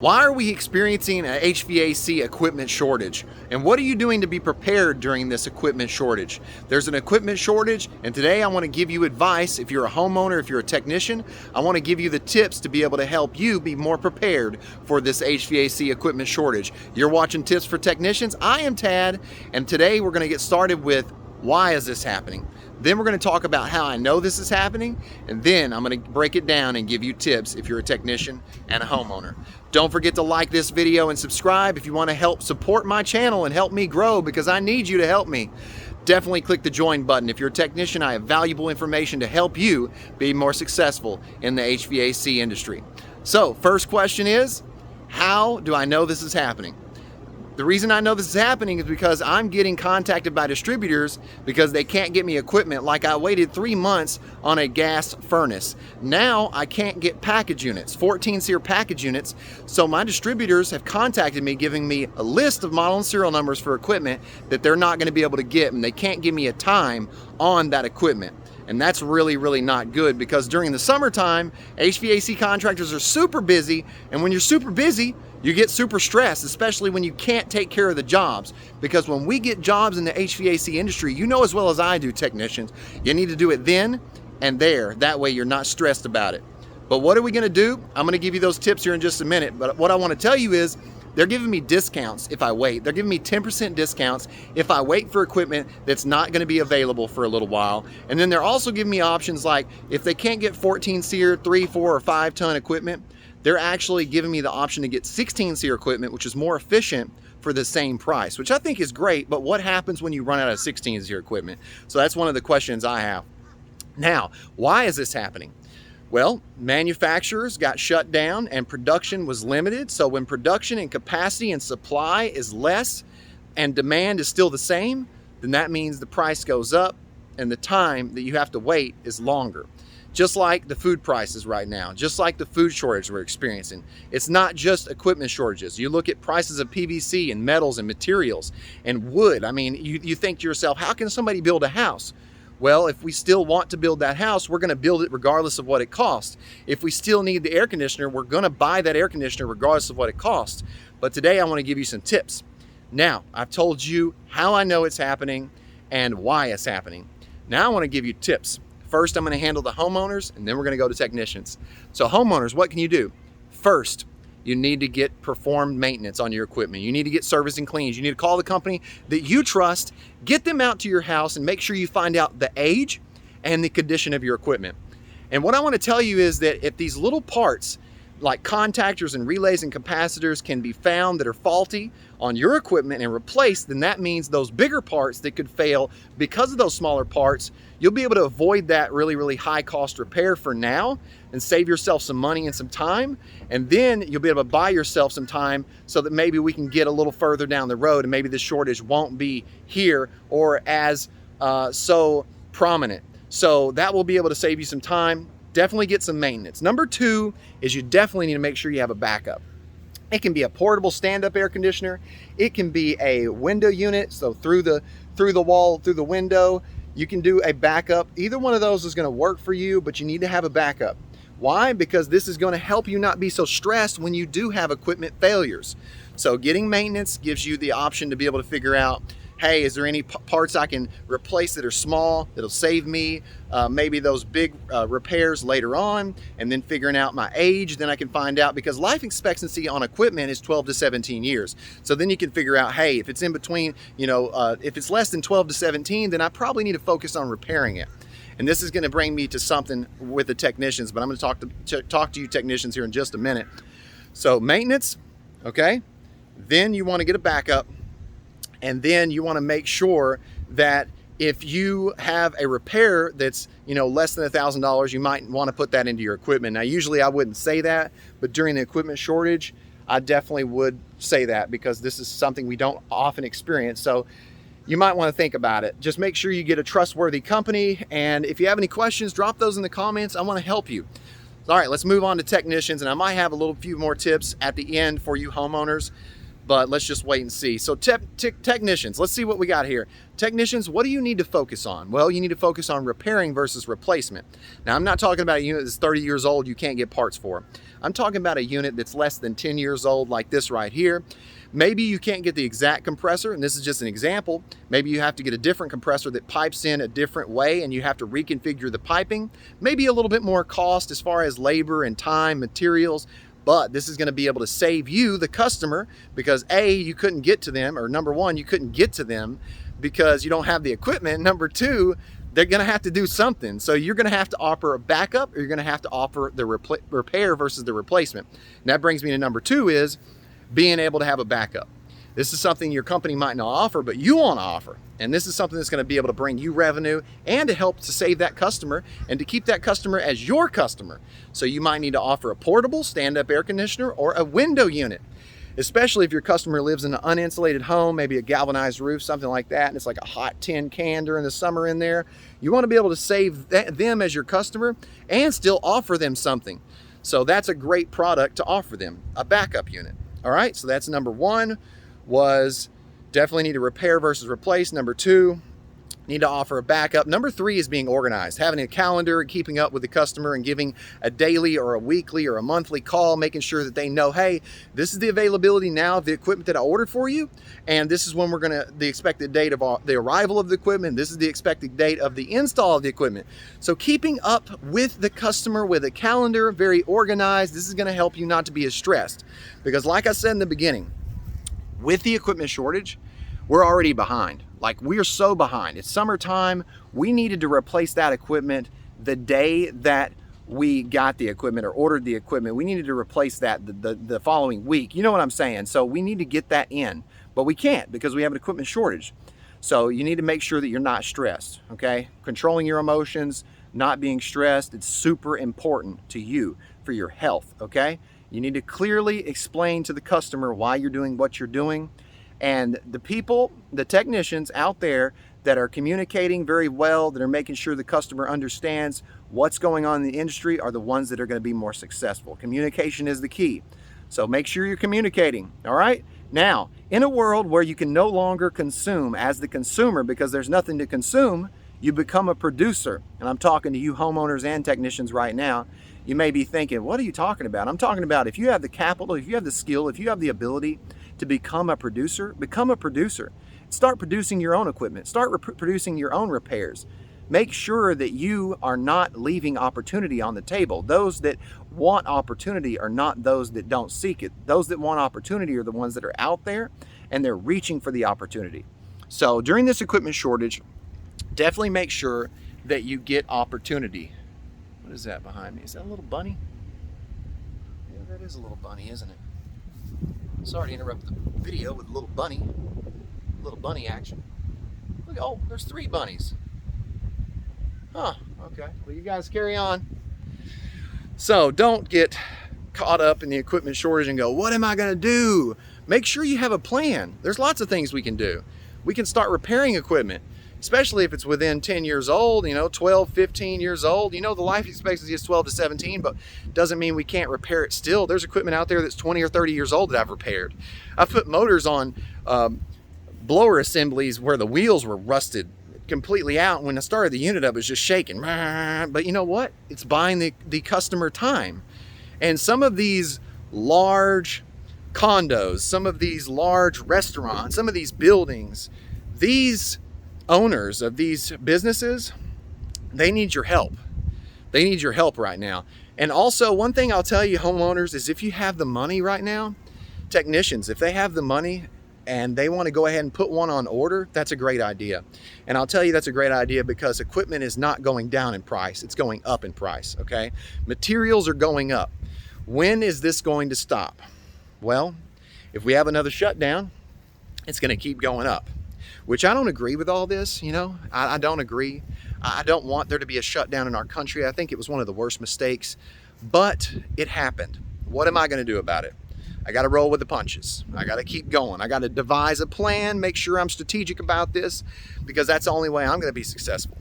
Why are we experiencing an HVAC equipment shortage? And what are you doing to be prepared during this equipment shortage? There's an equipment shortage, and today I want to give you advice. If you're a homeowner, if you're a technician, I want to give you the tips to be able to help you be more prepared for this HVAC equipment shortage. You're watching Tips for Technicians. I am Tad, and today we're going to get started with why is this happening? Then we're going to talk about how I know this is happening, and then I'm going to break it down and give you tips if you're a technician and a homeowner. Don't forget to like this video and subscribe if you want to help support my channel and help me grow, because I need you to help me. Definitely click the join button. If you're a technician, I have valuable information to help you be more successful in the HVAC industry. So, first question is, how do I know this is happening? The reason I know this is happening is because I'm getting contacted by distributors because they can't get me equipment. Like I waited 3 months on a gas furnace. Now I can't get package units, 14 SEER package units. So my distributors have contacted me, giving me a list of model and serial numbers for equipment that they're not going to be able to get, and they can't give me a time on that equipment. And that's really not good, because during the summertime, HVAC contractors are super busy, and when you're super busy, you get super stressed, especially when you can't take care of the jobs. Because when we get jobs in the HVAC industry, you know as well as I do, technicians, you need to do it then and there. That way you're not stressed about it. But what are we gonna do? I'm gonna give you those tips here in just a minute. But what I wanna tell you is, they're giving me discounts if I wait. They're giving me 10% discounts if I wait for equipment that's not going to be available for a little while. And then they're also giving me options like, if they can't get 14 SEER, 3, 4, or 5 ton equipment, they're actually giving me the option to get 16 SEER equipment, which is more efficient for the same price, which I think is great. But what happens when you run out of 16 SEER equipment? So that's one of the questions I have. Now, why is this happening? Well, manufacturers got shut down and production was limited. So when production and capacity and supply is less and demand is still the same, then that means the price goes up and the time that you have to wait is longer. Just like the food prices right now, just like the food shortage we're experiencing. It's not just equipment shortages. You look at prices of PVC and metals and materials and wood. I mean, you think to yourself, how can somebody build a house? Well, if we still want to build that house, we're going to build it regardless of what it costs. If we still need the air conditioner, we're going to buy that air conditioner regardless of what it costs. But today I want to give you some tips. Now, I've told you how I know it's happening and why it's happening. Now I want to give you tips. First, I'm going to handle the homeowners, and then we're going to go to technicians. So homeowners, what can you do? First, you need to get performed maintenance on your equipment. You need to get service and cleans. You need to call the company that you trust, get them out to your house, and make sure you find out the age and the condition of your equipment. And what I want to tell you is that if these little parts like contactors and relays and capacitors can be found that are faulty on your equipment and replaced, then that means those bigger parts that could fail because of those smaller parts, you'll be able to avoid that really high cost repair for now and save yourself some money and some time. And then you'll be able to buy yourself some time so that maybe we can get a little further down the road and maybe the shortage won't be here or as so prominent. So that will be able to save you some time. Definitely get some maintenance. Number 2 is you definitely need to make sure you have a backup. It can be a portable stand-up air conditioner. It can be a window unit, so through the wall, through the window, you can do a backup. Either one of those is going to work for you, but you need to have a backup. Why? Because this is going to help you not be so stressed when you do have equipment failures. So getting maintenance gives you the option to be able to figure out, hey, is there any parts I can replace that are small that'll save me maybe those big repairs later on, and then figuring out my age. Then I can find out, because life expectancy on equipment is 12 to 17 years. So then you can figure out, hey, if it's in between, if it's less than 12 to 17, then I probably need to focus on repairing it. And this is going to bring me to something with the technicians, but I'm going to talk to you technicians here in just a minute. So maintenance, okay? Then you want to get a backup. And then you want to make sure that if you have a repair that's, less than $1,000, you might want to put that into your equipment. Now, usually I wouldn't say that, but during the equipment shortage, I definitely would say that, because this is something we don't often experience. So you might want to think about it. Just make sure you get a trustworthy company. And if you have any questions, drop those in the comments. I want to help you. All right, let's move on to technicians. And I might have a few more tips at the end for you homeowners. but let's just wait and see. So technicians, let's see what we got here. Technicians, what do you need to focus on? Well, you need to focus on repairing versus replacement. Now, I'm not talking about a unit that's 30 years old you can't get parts for. I'm talking about a unit that's less than 10 years old, like this right here. Maybe you can't get the exact compressor, and this is just an example. Maybe you have to get a different compressor that pipes in a different way, and you have to reconfigure the piping. Maybe a little bit more cost as far as labor and time, materials, but this is going to be able to save you, the customer, because A, you couldn't get to them, or number one, you couldn't get to them because you don't have the equipment. Number two, they're going to have to do something. So you're going to have to offer a backup, or you're going to have to offer the repair versus the replacement. And that brings me to number two, is being able to have a backup. This is something your company might not offer, but you want to offer. And this is something that's going to be able to bring you revenue and to help to save that customer and to keep that customer as your customer. So you might need to offer a portable stand-up air conditioner or a window unit, especially if your customer lives in an uninsulated home, maybe a galvanized roof, something like that, and it's like a hot tin can during the summer in there. You want to be able to save them as your customer and still offer them something. So that's a great product to offer them, a backup unit. All right, so that's number one, was definitely need to repair versus replace. Number two, need to offer a backup. Number three is being organized, having a calendar and keeping up with the customer and giving a daily or a weekly or a monthly call, making sure that they know, hey, this is the availability now of the equipment that I ordered for you, and this is when we're gonna, the expected date of the arrival of the equipment, this is the expected date of the install of the equipment. So keeping up with the customer with a calendar, very organized, this is gonna help you not to be as stressed. Because like I said in the beginning, with the equipment shortage, we're already behind. Like, we are so behind. It's summertime. We needed to replace that equipment the day that we got the equipment or ordered the equipment. We needed to replace that the following week. You know what I'm saying? So we need to get that in, but we can't because we have an equipment shortage. So you need to make sure that you're not stressed, okay? Controlling your emotions, not being stressed, it's super important to you for your health, okay? You need to clearly explain to the customer why you're doing what you're doing. And the people, the technicians out there that are communicating very well, that are making sure the customer understands what's going on in the industry, are the ones that are going to be more successful. Communication is the key. So make sure you're communicating, all right? Now, in a world where you can no longer consume as the consumer because there's nothing to consume, you become a producer. And I'm talking to you homeowners and technicians right now. You may be thinking, what are you talking about? I'm talking about if you have the capital, if you have the skill, if you have the ability to become a producer, become a producer. Start producing your own equipment. Start producing your own repairs. Make sure that you are not leaving opportunity on the table. Those that want opportunity are not those that don't seek it. Those that want opportunity are the ones that are out there and they're reaching for the opportunity. So during this equipment shortage, definitely make sure that you get opportunity. What is that behind me? Is that a little bunny? Yeah, that is a little bunny, isn't it? Sorry to interrupt the video with a little bunny action. Look, oh, there's 3 bunnies. Huh, okay. Well, you guys carry on. So don't get caught up in the equipment shortage and go, what am I gonna do? Make sure you have a plan. There's lots of things we can do. We can start repairing equipment, especially if it's within 10 years old, 12, 15 years old. The life expectancy is 12 to 17, but doesn't mean we can't repair it still. There's equipment out there that's 20 or 30 years old that I've repaired. I've put motors on blower assemblies where the wheels were rusted completely out. When I started the unit up, it was just shaking. But you know what? It's buying the customer time. And some of these large condos, some of these large restaurants, some of these buildings, these owners of these businesses, they need your help. They need your help right now. And also, one thing I'll tell you, homeowners, is if you have the money right now, technicians, if they have the money and they want to go ahead and put one on order, that's a great idea. And I'll tell you that's a great idea because equipment is not going down in price, it's going up in price, okay? Materials are going up. When is this going to stop? Well, if we have another shutdown, it's going to keep going up. Which I don't agree with all this, I don't agree. I don't want there to be a shutdown in our country. I think it was one of the worst mistakes, but it happened. What am I going to do about it? I got to roll with the punches. I got to keep going. I got to devise a plan, make sure I'm strategic about this, because that's the only way I'm going to be successful.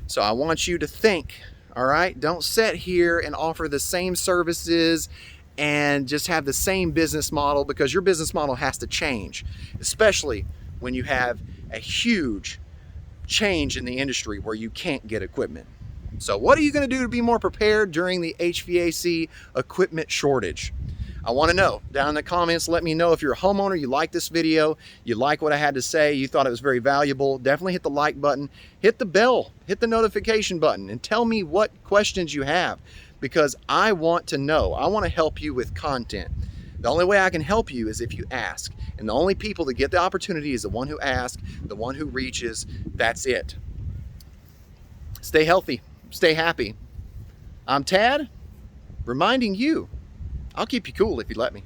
So I want you to think, all right? Don't sit here and offer the same services and just have the same business model, because your business model has to change, especially when you have a huge change in the industry where you can't get equipment. So what are you going to do to be more prepared during the HVAC equipment shortage? I want to know. Down in the comments, let me know if you're a homeowner, you like this video, you like what I had to say, you thought it was very valuable. Definitely hit the like button, hit the bell, hit the notification button, and tell me what questions you have, because I want to know. I want to help you with content. The only way I can help you is if you ask. And the only people that get the opportunity is the one who asks, the one who reaches. That's it. Stay healthy, stay happy. I'm Tad, reminding you, I'll keep you cool if you let me.